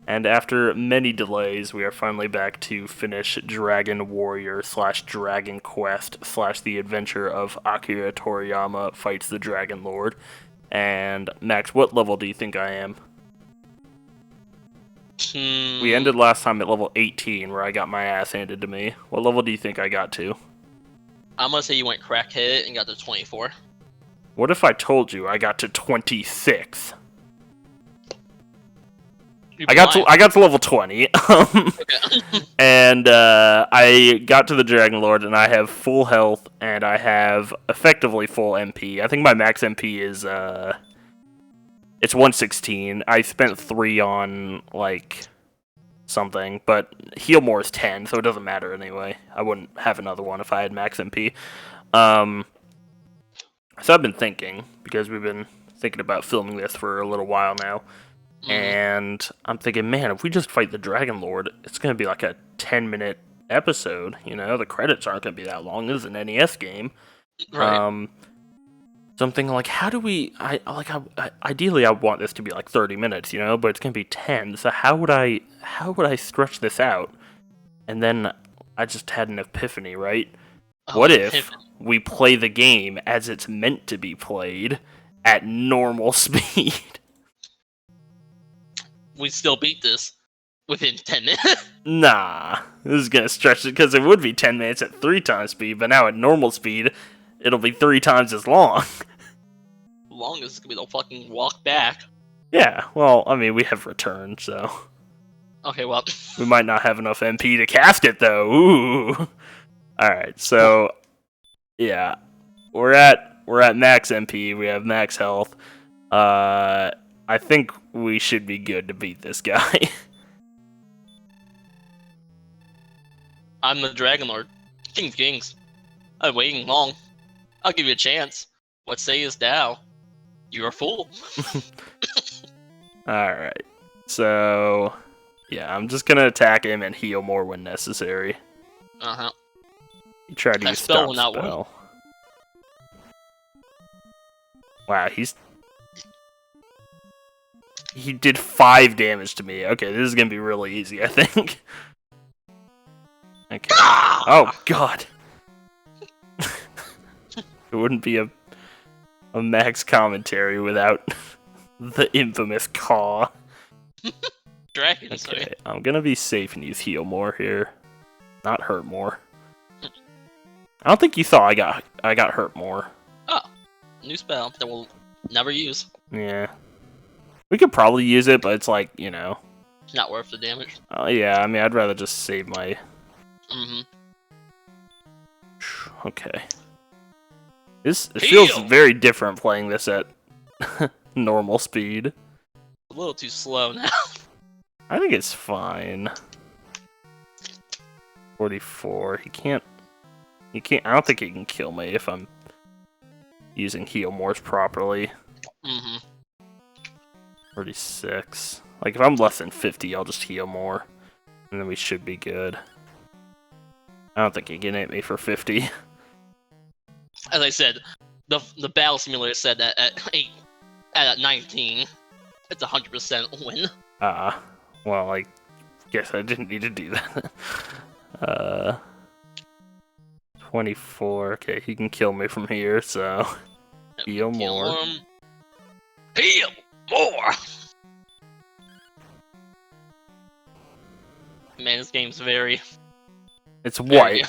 And after many delays, we are finally back to finish Dragon Warrior / Dragon Quest / The Adventure of Akira Toriyama Fights the Dragon Lord. And Max, what level do you think I am? We ended last time at level 18, where I got my ass handed to me. What level do you think I got to? I'm gonna say you went crackhead and got to 24. What if I told you I got to 26? I got to level 20, and I got to the Dragon Lord, and I have full health, and I have effectively full MP. I think my max MP is it's 116. I spent 3 on like something, but heal more is 10, so it doesn't matter anyway. I wouldn't have another one if I had max MP. So I've been thinking, because we've been thinking about filming this for a little while now. And I'm thinking, man, if we just fight the Dragon Lord, it's going to be like a 10-minute episode, you know? The credits aren't going to be that long. This is an NES game. Right. So I'm thinking, like, how do we... ideally, I want this to be like 30 minutes, you know? But it's going to be 10. So how would I stretch this out? And then I just had an epiphany, right? What if we play the game as it's meant to be played at normal speed? We still beat this within 10 minutes. Nah, this is gonna stretch it because it would be 10 minutes at 3 times speed, but now at normal speed, it'll be 3 times as long. Longest is gonna be the fucking walk back. Yeah, well, I mean, we have return, so. Okay, well. We might not have enough MP to cast it, though. Ooh. Alright, so. Yeah. We're at max MP, we have max health. I think we should be good to beat this guy. I'm the Dragon Lord. King of Kings. I've been waiting long. I'll give you a chance. What sayest thou? You're a fool. Alright. So, yeah, I'm just gonna attack him and heal more when necessary. Uh-huh. He tried to use stop will not spell. work. Wow, he did 5 damage to me. Okay, this is gonna be really easy, I think. Okay. Oh, God. It wouldn't be a max commentary without the infamous caw. Dragon, Okay, I'm gonna be safe and use heal more here. Not hurt more. I don't think you thought I got hurt more. Oh, new spell that we'll never use. Yeah. We could probably use it, but it's like, you know. Not worth the damage. Yeah, I mean, I'd rather just save my... Okay. It feels very different playing this at normal speed. A little too slow now. I think it's fine. 44. He can't... I don't think he can kill me if I'm using heal mores properly. 36. Like, if I'm less than 50, I'll just heal more. And then we should be good. I don't think he can hit me for 50. As I said, the battle simulator said that at 19, it's 100% win. Well, I guess I didn't need to do that. 24. Okay, he can kill me from here, so... Heal more. Heal more! Man, this game's very... It's white.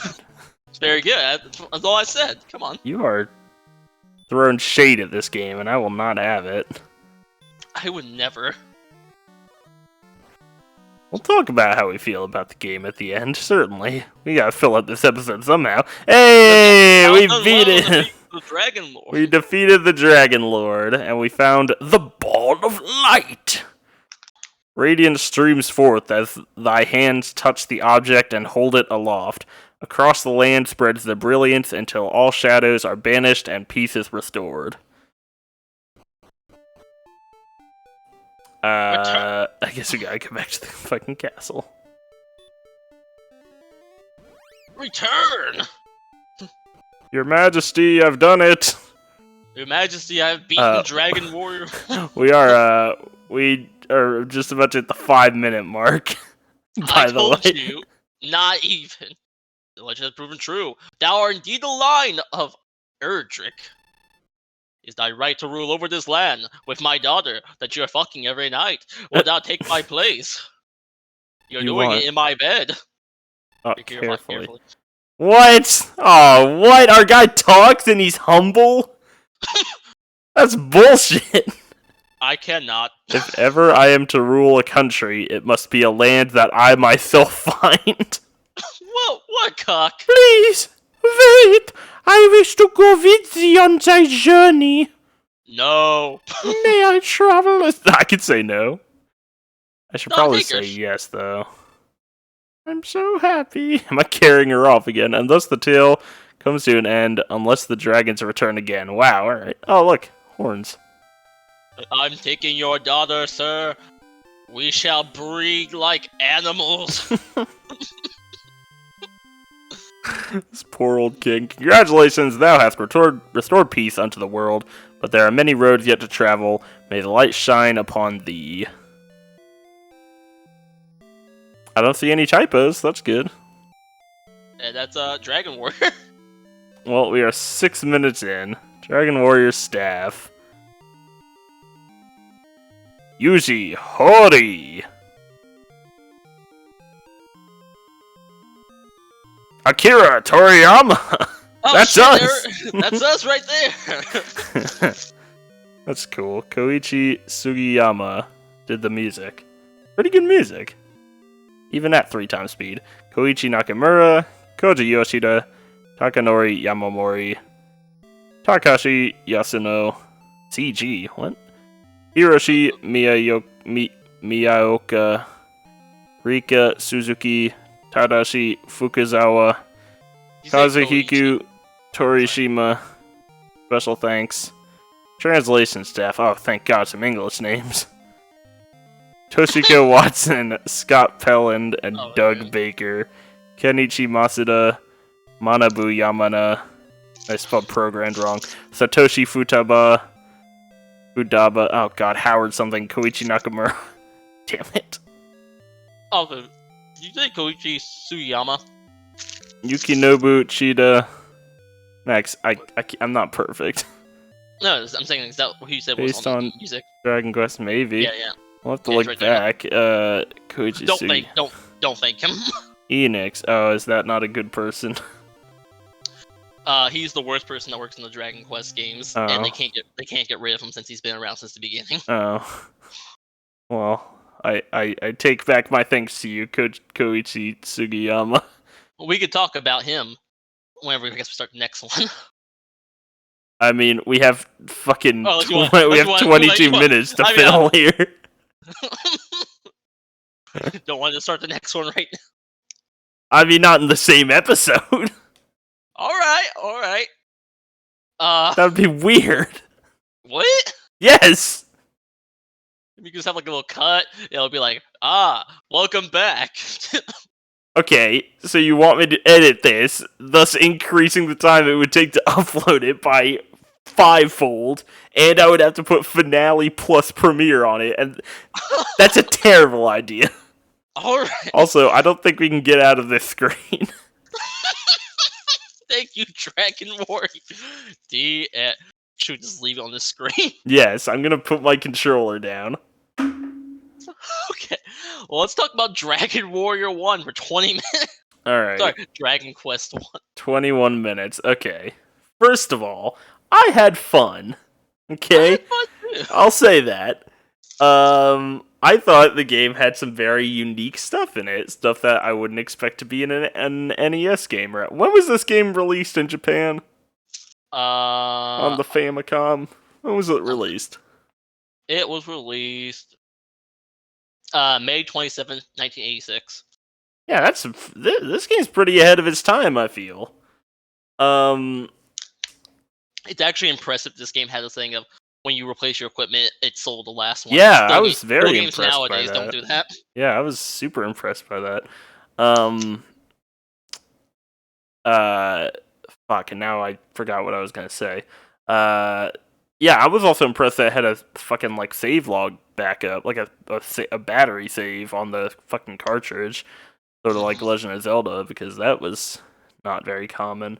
It's very good. That's all I said. Come on. You are throwing shade at this game, and I will not have it. I would never. We'll talk about how we feel about the game at the end, certainly. We gotta fill up this episode somehow. Hey! We beat it! The Dragon Lord. We defeated the Dragon Lord, and we found the Ball of Light! Radiance streams forth as thy hands touch the object and hold it aloft. Across the land spreads the brilliance until all shadows are banished and peace is restored. I guess we gotta go back to the fucking castle. Return! Your Majesty, I've done it! Your Majesty, I've beaten Dragon Warrior. We are, we just about to hit the 5-minute mark. I By the told way, you, not even. The legend has proven true. Thou art indeed the line of Erdrick. Is thy right to rule over this land with my daughter that you are fucking every night? Will thou take my place? You're You doing want- it in my bed. oh, Be carefully. What? Oh, what? Our guy talks and he's humble? That's bullshit. I cannot. If ever I am to rule a country, it must be a land that I myself find. What cock? Please, wait. I wish to go with thee on thy journey. No. May I travel with... I could say no. I should No, probably take her. say yes, though. I'm so happy. Am I carrying her off again? And thus the tale comes to an end, unless the dragons return again. Wow, alright. Oh, look. Horns. I'm taking your daughter, sir. We shall breed like animals. This poor old king. Congratulations, thou hast restored peace unto the world, but there are many roads yet to travel. May the light shine upon thee. I don't see any typos. That's good. And that's Dragon Warrior. Well, we are 6 minutes in. Dragon Warrior staff. Yuji Hori. Akira Toriyama. Oh, That's shit, us. That's us right there. That's cool. Koichi Sugiyama did the music. Pretty good music. Even at 3 times speed. Koichi Nakamura, Koji Yoshida, Takanori Yamamori, Takashi Yasuno, CG, what? Hiroshi Miyaoka, Rika Suzuki, Tadashi Fukuzawa, You say Kazuhiku Torishima. Special thanks. Translation staff. Oh, thank God, some English names. Toshiko Watson, Scott Pelland, and Doug man. Baker. Kenichi Masuda, Manabu Yamana. I spelled programmed wrong. Satoshi Futaba. Oh God, Howard something. Koichi Nakamura. Damn it. Oh, did you say Koichi Sugiyama? Yukinobu Chida. Max, I'm not perfect. No, I'm saying is that what you said was Based on on the music? Dragon Quest, maybe. Yeah. We'll have to Yeah, it's look right there. back. Koichi Don't Sugi. don't thank him. Enix. Oh, is that not a good person? He's the worst person that works in the Dragon Quest games, Oh. and they can't get rid of him since he's been around since the beginning. Oh. Well, I take back my thanks to you, Koichi Sugiyama. We could talk about him whenever we start the next one. I mean, we have fucking Oh, we have 22 minutes to fill here. Don't want to start the next one right now. I mean, not in the same episode. All right. That would be weird. What? Yes. We can just have like a little cut. It'll be like, welcome back. Okay, so you want me to edit this, thus increasing the time it would take to upload it by 5-fold, and I would have to put finale plus premiere on it, and that's a terrible idea. Alright. Also, I don't think we can get out of this screen. Thank you, Dragon Warrior. Should we just leave it on the screen? Yes, I'm gonna put my controller down. Okay. Well, let's talk about Dragon Warrior 1 for 20 minutes. Alright. Sorry, Dragon Quest 1. 21 minutes. Okay. First of all, I had fun. Okay? I'll say that. I thought the game had some very unique stuff in it. Stuff that I wouldn't expect to be in an NES game. When was this game released in Japan? On the Famicom? When was it released? It was released May 27th, 1986. Yeah, this game's pretty ahead of its time, I feel. It's actually impressive this game had a thing of when you replace your equipment, it sold the last one. Yeah, I was very games impressed nowadays by that. don't do that. Yeah, I was super impressed by that. Fuck, and now I forgot what I was gonna say. Yeah, I was also impressed that it had a fucking like save log backup, like a battery save on the fucking cartridge, sort of like Mhm. Legend of Zelda, because that was not very common.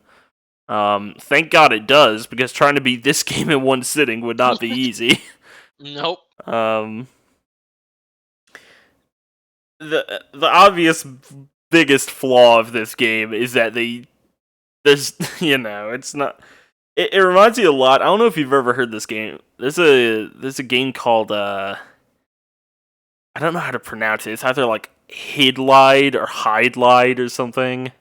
Thank God it does, because trying to beat this game in one sitting would not be easy. Nope. um, the obvious biggest flaw of this game is that there's it's not. It reminds me a lot. I don't know if you've ever heard this game. There's a game called I don't know how to pronounce it. It's either like Hidlide or Hidelide or something.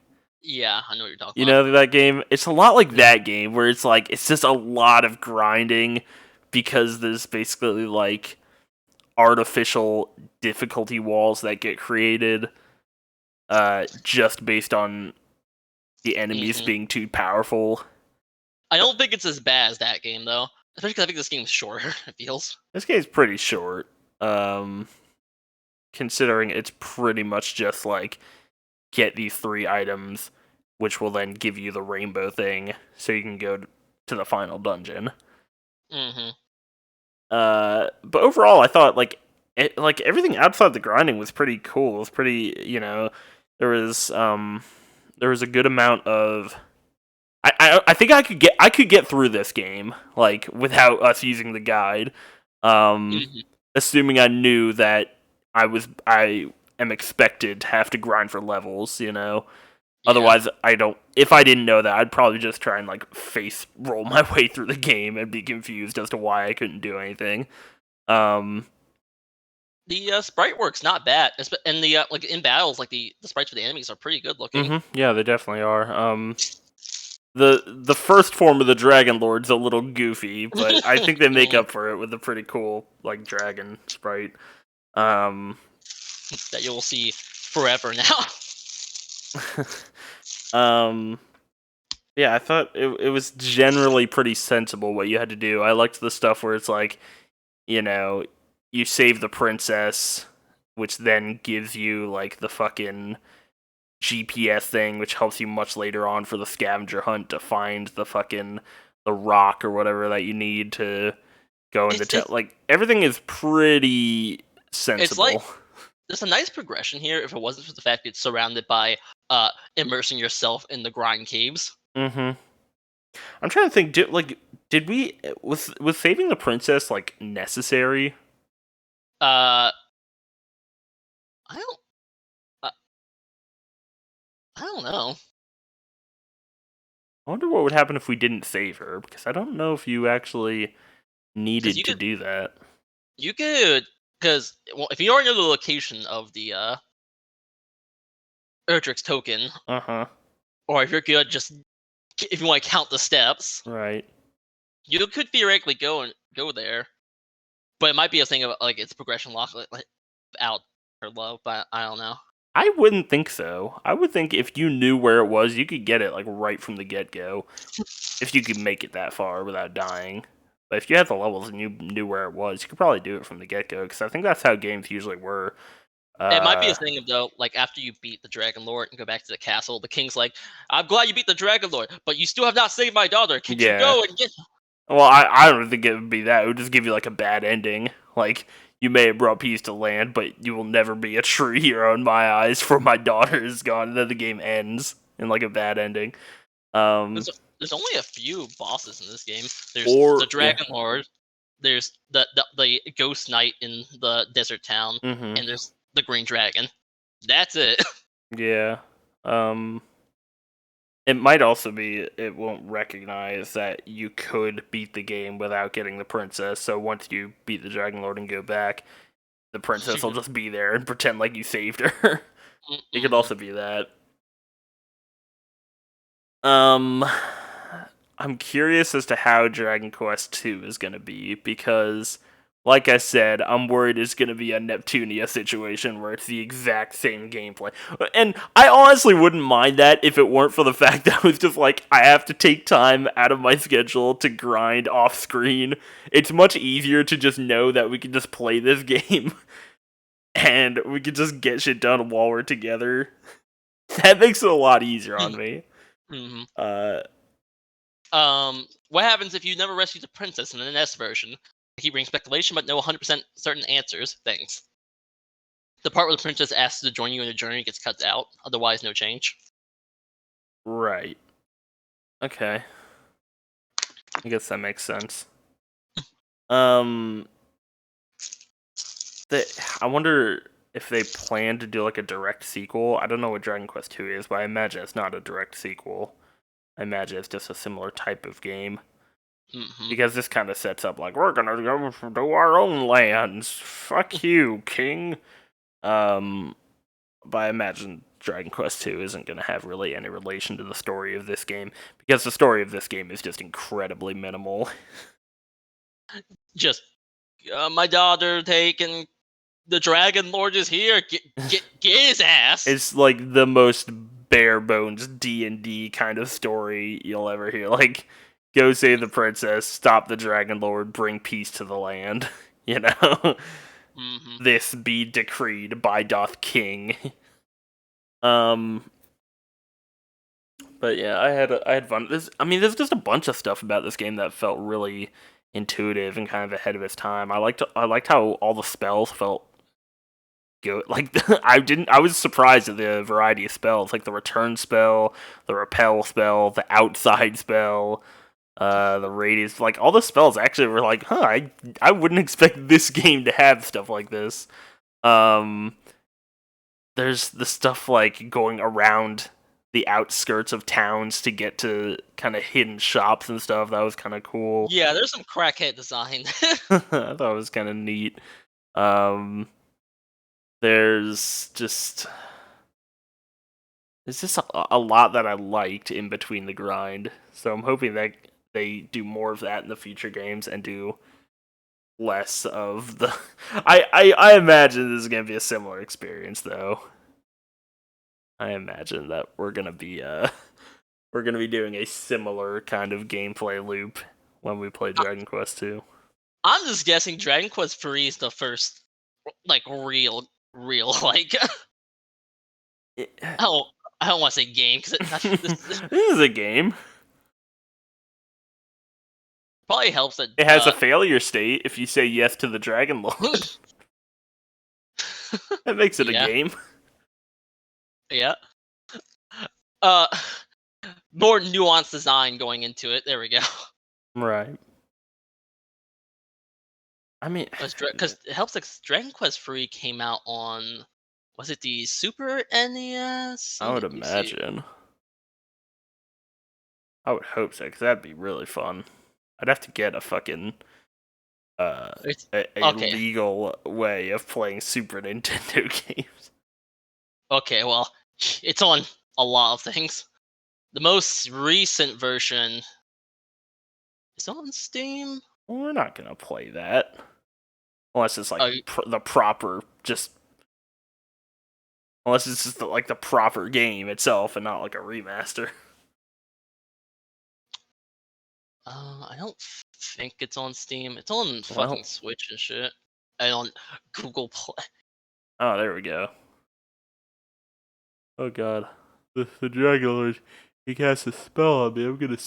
Yeah, I know what you're talking You about. know that game? It's a lot like that game where it's like it's just a lot of grinding because there's basically like artificial difficulty walls that get created just based on the enemies Mhm. being too powerful. I don't think it's as bad as that game though, especially because I think this game's shorter. It feels. This game's pretty short. Um Considering it's pretty much just like get these 3 items, which will then give you the rainbow thing, so you can go to the final dungeon. Mhm. But overall, I thought like everything outside the grinding was pretty cool. It was pretty, there was there was a good amount of. I think I could get through this game like without us using the guide, um, Mhm. assuming I knew that I am expected to have to grind for levels. Yeah. Otherwise, I don't. If I didn't know that, I'd probably just try and like face roll my way through the game and be confused as to why I couldn't do anything. Um, The sprite work's not bad, and the like in battles, like the sprites for the enemies are pretty good looking. yeah, they definitely are. The first form of the Dragon Lord's a little goofy, but I think they make Mhm. up for it with a pretty cool like dragon sprite. Um, That you will see forever now. um, yeah, I thought it was generally pretty sensible what you had to do. I liked the stuff where it's like, you know, you save the princess, which then gives you like the fucking GPS thing, which helps you much later on for the scavenger hunt to find the rock or whatever that you need to go into It's town. it's Like everything is pretty it's like sensible. there's a nice progression here if it wasn't for the fact it's surrounded by immersing yourself in the grind caves. Mm-hmm. I'm trying to think. Did we was saving the princess like necessary? Uh, I don't uh, I don't know I wonder what would happen if we didn't save her because I don't know if you actually because needed to do that. you could because well, if you already know the location of the Erdrick's token, Uh huh. or if you're good, just if you want to count the steps, Right. you could theoretically go there. But it might be a thing of like its progression lock like, out or low, but I don't know. I wouldn't think so. I would think if you knew where it was, you could get it like right from the get go. If you could make it that far without dying. But if you had the levels and you knew where it was, you could probably do it from the get go. Because I think that's how games usually were. It might be a Uh, thing of though, like after you beat the Dragon Lord and go back to the castle, the king's like, "I'm glad you beat the Dragon Lord, but you still have not saved my daughter. Could you yeah. go and get?" Well, I don't think it would be that. It would just give you like a bad ending. Like you may have brought peace to land, but you will never be a true hero in my eyes. For my daughter is gone, and then the game ends in like a bad ending. Um, There's there's only a few bosses in this game. There's the or yeah. Dragon Lord, there's the Ghost Knight in the desert town, Mm-hmm. and there's the Green Dragon. That's it. Yeah. Um, it might also be it won't recognize that you could beat the game without getting the princess. So once you beat the Dragon Lord and go back, the princess will just be there and pretend like you saved her. It could Mhm. also be that. Um, I'm curious as to how Dragon Quest II is going to be because, like I said, I'm worried it's going to be a Neptunia situation where it's the exact same gameplay. And I honestly wouldn't mind that if it weren't for the fact that I was just like, I have to take time out of my schedule to grind off screen. It's much easier to just know that we can just play this game and we can just get shit done while we're together. That makes it a lot easier on me. Mhm. Uh, What happens if you never rescue the princess in the NES version? Keep bringing speculation, but no 100% certain answers. Thanks. The part where the princess asks to join you in the journey gets cut out. Otherwise, no change. Right. Okay. I guess that makes sense. I wonder if they plan to do like a direct sequel. I don't know what Dragon Quest 2 is, but I imagine it's not a direct sequel. I imagine it's just a similar type of game. Mm-hmm. Because this kind of sets up like, we're gonna go to our own lands. Fuck you, king. But I imagine Dragon Quest 2 isn't gonna have really any relation to the story of this game, because the story of this game is just incredibly minimal. Just my daughter taking the Dragon Lord is here. Get his ass. It's like the most bare bones D&D kind of story you'll ever hear. Like, go save the princess, stop the Dragon Lord, bring peace to the land. You know, Mm-hmm. this be decreed by doth king. But yeah, I had fun. There's just a bunch of stuff about this game that felt really intuitive and kind of ahead of its time. I liked how all the spells felt good. Like I was surprised at the variety of spells, like the return spell, the repel spell, the outside spell, the radius. Like all the spells actually were like, I wouldn't expect this game to have stuff like this. There's the stuff like going around the outskirts of towns to get to kind of hidden shops and stuff. That was kind of cool. Yeah, there's some crackhead design. I thought it was kind of neat. There's just a lot that I liked in between the grind. So I'm hoping that they do more of that in the future games and do less of the. I imagine this is gonna be a similar experience though. I imagine that we're gonna be doing a similar kind of gameplay loop when we play Dragon Quest 2. I'm just guessing Dragon Quest 3 is the first, like, real, like. I don't want to say game because This is a game. probably helps that It has a failure state if you say yes to the Dragon Lord. That makes it a game. Yeah. More nuanced design going into it. There we go. Right. I mean, Because it helps that Dragon Quest 3 came out on, was it the Super NES? I would Let me see. imagine. I would hope so, because that'd be really fun. I'd have to get a fucking a Okay. legal way of playing Super Nintendo games. Okay, well, it's on a lot of things. The most recent version is on Steam. Well, we're not gonna play that unless it's like Oh, the proper unless it's just like the proper game itself and not like a remaster. I don't think it's on Steam. It's on Well, fucking Switch and shit. And on Google Play. oh, there we go. Oh god, the Dragon Lord, he casts a spell on me. I'm gonna.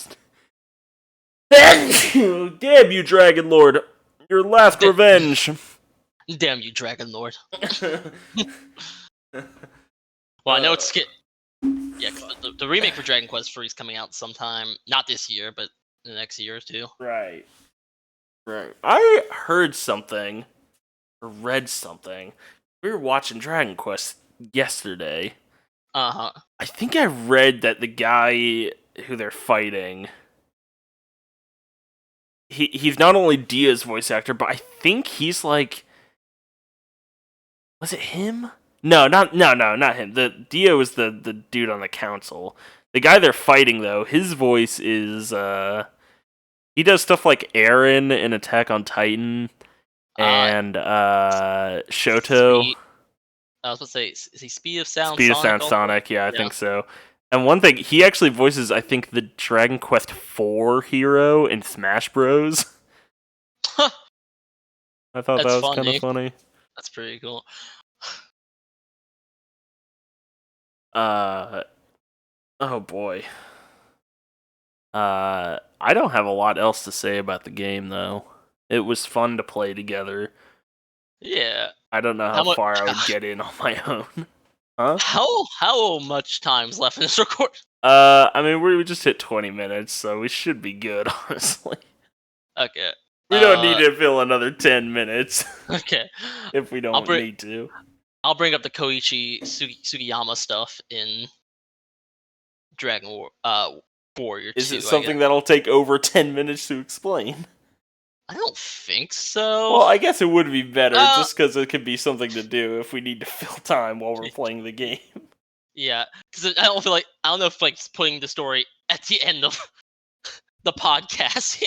Damn you, Dragon Lord! Your last revenge. Damn you, Dragon Lord. Well, I know it's yeah, cause the remake for Dragon Quest 3 is coming out sometime, not this year, but the next year or two. Right. I heard something, or read something. We were watching Dragon Quest yesterday. Uh-huh. I think I read that the guy who they're fighting, he's not only Dia's voice actor, but I think he's like, was it him? No, not him. The Dia was the dude on the council. The guy they're fighting though, his voice is he does stuff like Aaron in Attack on Titan and Shoto. I was about to say, is he Speed of Sound Speed of Sonic Sound also? Sonic, yeah, I think so. And one thing, he actually voices, I think, the Dragon Quest IV hero in Smash Bros. I thought that was kind of funny. That's pretty cool. Oh boy. I don't have a lot else to say about the game though. It was fun to play together. Yeah. I don't know how How far I would get in on my own. Huh? How much time's left in this record? I mean, we just hit 20 minutes, so we should be good, honestly. Okay. We don't need to fill another 10 minutes Okay. if we don't need to. I'll bring up the Koichi Sugiyama stuff in Dragon Warrior 2. Is it something that'll take over 10 minutes to explain? I don't think so. Well, I guess it would be better just because it could be something to do if we need to fill time while we're playing the game. Yeah, because I don't know if like putting the story at the end of the podcast.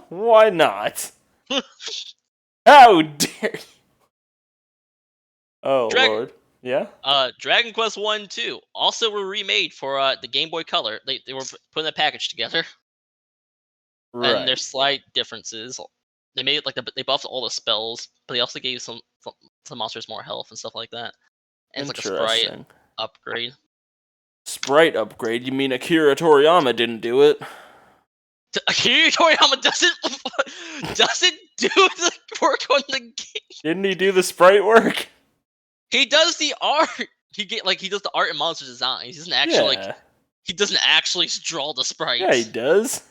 Why not? How dare you? Oh Lord, yeah. Dragon Quest 1 and 2 also were remade for the Game Boy Color. They were putting a package together, Right. and there's slight differences. They made it like they buffed all the spells, but they also gave some monsters more health and stuff like that. And it's like a sprite upgrade. Sprite upgrade? You mean Akira Toriyama didn't do it? Akira Toriyama doesn't do the work on the game. Didn't he do the sprite work? He does the art. He does the art and monster design. He doesn't actually he doesn't actually draw the sprites. Yeah, he does.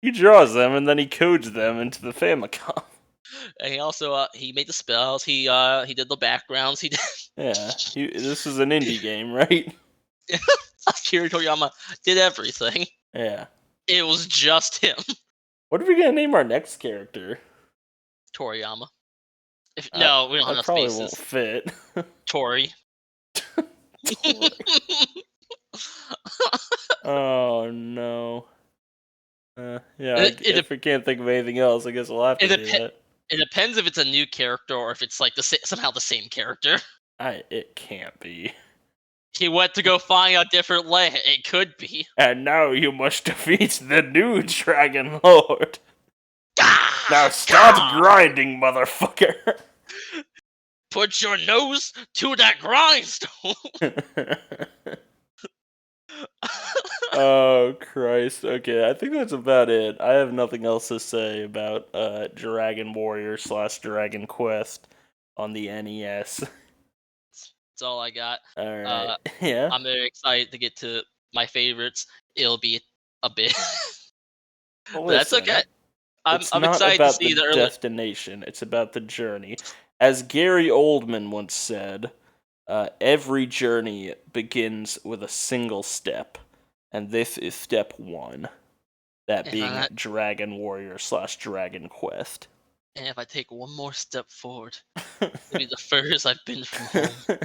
He draws them and then he codes them into the Famicom. And he also he made the spells. He did the backgrounds. He did. Yeah, this is an indie game, right? Akira Toriyama did everything. Yeah. It was just him. What are we gonna name our next character? Toriyama. No, we don't have enough probably spaces. Won't fit. Tori. Oh no. If we can't think of anything else, I guess we'll have to do that. It depends if it's a new character or if it's like somehow the same character. It can't be. He went to go find a different land. It could be. And now you must defeat the new Dragon Lord. Now start grinding, motherfucker. Put your nose to that grindstone. Oh Christ. Okay, I think that's about it. I have nothing else to say about Dragon Warrior / Dragon Quest on the NES. That's all I got. Alright. Yeah. I'm very excited to get to my favorites. It'll be a bit. Well, but that's okay. I'm excited to see the destination. It's about the journey. As Gary Oldman once said, every journey begins with a single step, and this is step 1. That being Dragon Warrior / Dragon Quest. And if I take one more step forward, it'll be the furthest I've been from home.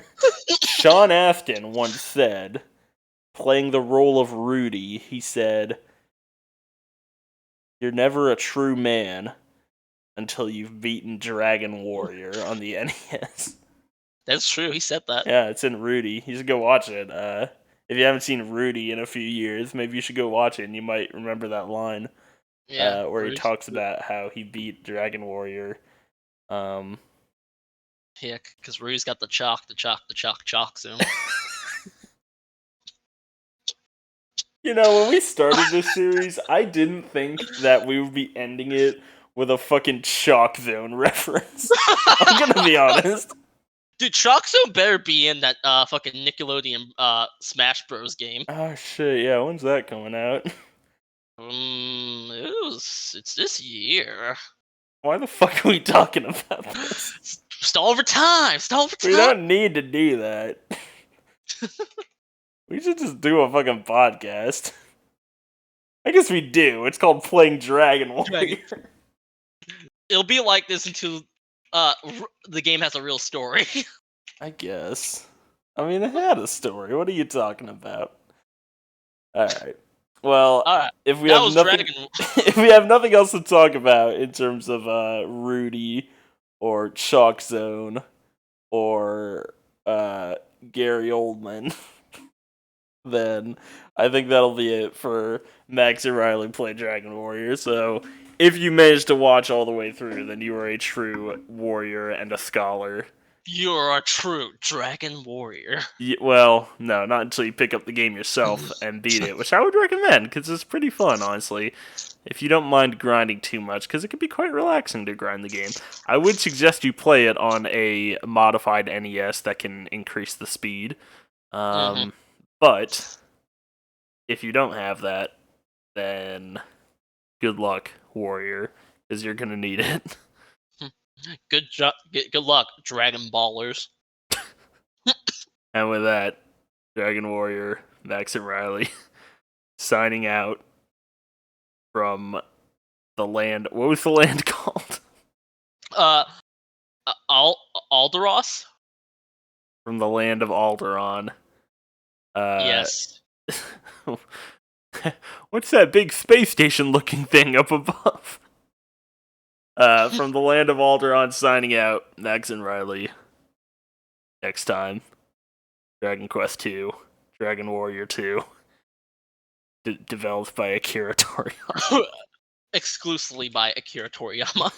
Sean Astin once said, playing the role of Rudy, he said, "You're never a true man until you've beaten Dragon Warrior on the NES." That's true, he said that. Yeah, it's in Rudy. You should go watch it. If you haven't seen Rudy in a few years, maybe you should go watch it and you might remember that line. Yeah, where he talks about how he beat Dragon Warrior. Yeah, because Rudy's got the chalk zone. You know, when we started this series, I didn't think that we would be ending it with a fucking Chalk Zone reference. I'm gonna be honest. Dude, Chalk Zone better be in that fucking Nickelodeon Smash Bros. Game. Oh shit, yeah, when's that coming out? It's this year. Why the fuck are we talking about this? Stall over time! We don't need to do that. We should just do a fucking podcast. I guess we do. It's called Playing Dragon Warrior. It'll be like this until the game has a real story. I guess. I mean, it had a story. What are you talking about? Alright. Well, if we have nothing else to talk about in terms of Rudy or Chalk Zone or Gary Oldman, then I think that'll be it for Max and Riley Play Dragon Warrior. So if you managed to watch all the way through, then you are a true warrior and a scholar. You're a true dragon warrior. Well, no, not until you pick up the game yourself and beat it, which I would recommend because it's pretty fun, honestly. If you don't mind grinding too much, because it can be quite relaxing to grind the game. I would suggest you play it on a modified NES that can increase the speed. But if you don't have that, then good luck, warrior, because you're gonna need it. Good luck, Dragon Ballers. And with that, Dragon Warrior, Max and Riley, signing out from the land. What was the land called? Alderos? From the land of Alderaan. Yes. What's that big space station looking thing up above? From the land of Alderaan, signing out, Max and Riley. Next time, Dragon Quest II, Dragon Warrior 2, developed by Akira Toriyama. Exclusively by Akira Toriyama.